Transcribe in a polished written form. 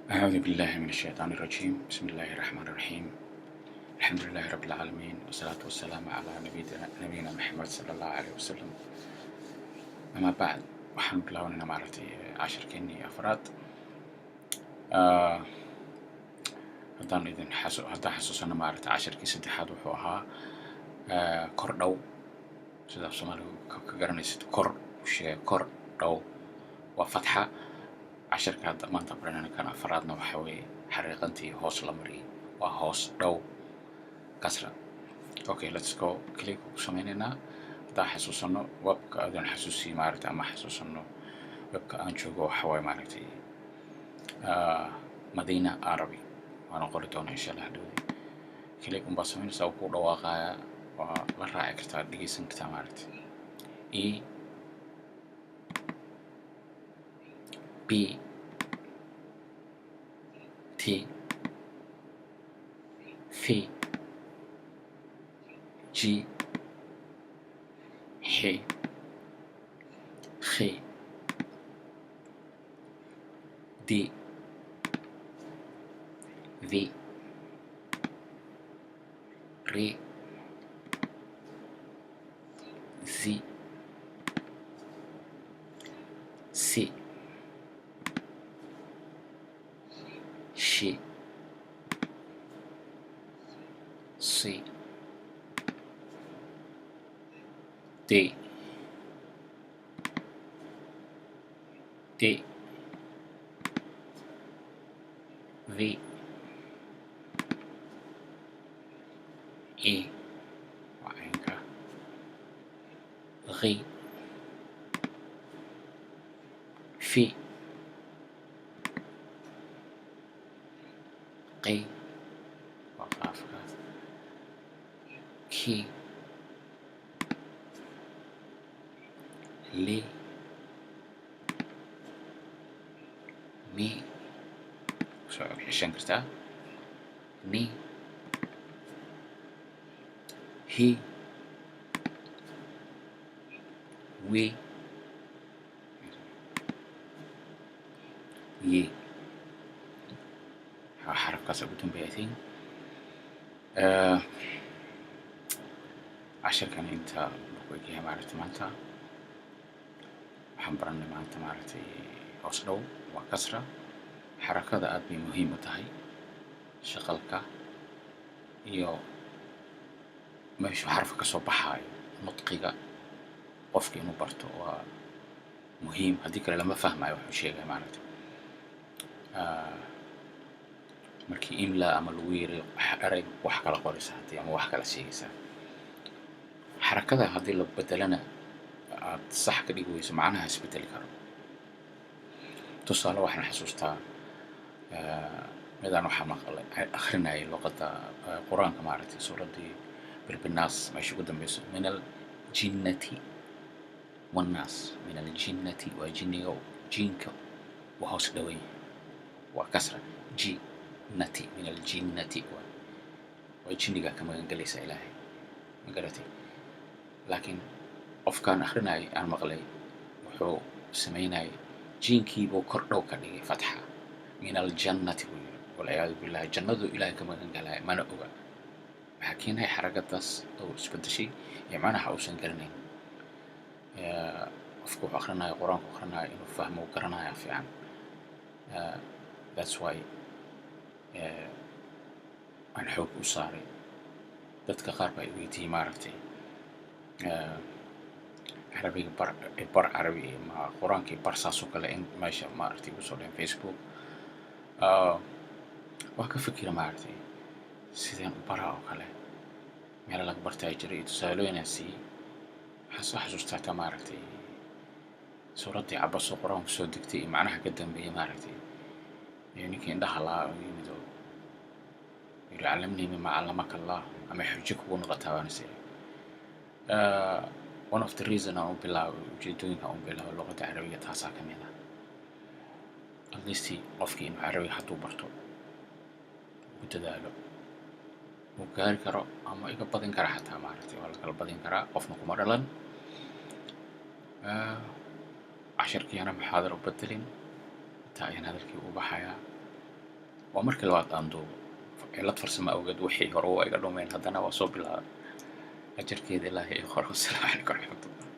أعوذ بالله من الشيطان الرجيم. بسم الله الرحمن الرحيم. الحمد لله رب العالمين، والصلاة والسلام على نبينا محمد صلى الله عليه وسلم. أما بعد، waxaan bilaabanayna maaragtay cashirkeennii afraad. haddaan xasuusano maaragtay cashirkii saddexaad wuxuu ahaa kor dhow, sidaa Soomaaligu ka garanaysid. kor dhow waa fatxa. cashirka hadda maanta baranayna kan afraadna waxa weeye xariiqantii hoos la mariyay waa hoos dhow kasra. Okay, let's go. Click ku sameynaynaa. haddaan xasuusano webka adan xasuusiyo maaragtay ama xasuusano webka aan joogo waxa waaye maaragtay Madina Arabic waana qori doonaa insha Allah hadhowdii. Click unbaa sameynaysaa, wuu ku dhawaaqayaa, waa la raaci kartaa, dhegeysan kartaa maaragtay. E B T F G H G D V R Z C Sh C D D V E وعينك غي في قي وقافك كي لي مي عشان كرتها مي هي وي ي حرف كسر بدون بيتين. عشر كان انت بقولها مارت مالتا حنبرنا مالتا مارتي أصلو وكسرة. حركة أدبي مهمة تهي شغلك يو مش حرف كسر بحاي نطقيقة قفك إنه برتو ومهم هديك لما فهم أي واحد شيء معناته. markii imla ama lagu yiri arag wax kala qoraysa hadii ama wax kala sheegaysa xarakada hadii la bedelana aad sax ka dhigayso macnaha isbedeli karo. tusaale waxaan xasuustaa midaan waxa maqlay akhrinay luqadda quraanka maaragtay suuradii bilbinaas meesha ugu dambayso min al-jinnati wan-nas min al-jinnati wa jinniga jinka wa hoos dhaway wa kasra ji نتي من الجنة والجنة كما قال إلهي ما قالتي. لكن أفكار آخرنا أنا مغلي وحو سمينا جين كيبو كردو كني فتحة من الجنة والعياذ بالله. الجنة إلهي كما قال ما نقول حكينا هي حركة بس أو سبت شيء يعني معناها حوسن قرنين أفكار آخرنا قرآن آخرنا إنه فهموا قرنا في عن that's why aan xoog u saaray. dadka qaar baa weydiiyey maaragtay carabiga bar carabi ma quraankii bar saas oo kale in meesha maaragtay ku soo dhigay Facebook. waa ka fikira maaragtay sideen u baraa oo kale meel laga bartay jiray tusaalooyinkaasi xasuustaa maaragtay suuradii cabas oo quraanku soo degtay macnaha ka dambeeyay maaragtay ninkii indhaha laa yimid oo yiri علمني مما علمك الله ama xujjo kugu noqotaa waan isii. one of the reason aan u bilaabo ujeedooyinka aan u bilaabo luqadda carabiga taasaa ka mid ah. at least qofkii inuu carabiga hadduu barto u dadaalo wuu gaari karo ama iga badin kara xataa maaragtay waa la kala badin karaa qofna kuma dhalan. عشر كيانا محاضر وبدلين تاين هذا الكي وبحياة ومركي لواد عنده علة فرسمة أوجد وحي هرو إيقا دومين هدانا وصوب لها أجر كيد الله يخرج السلام عليكم ورحمة الله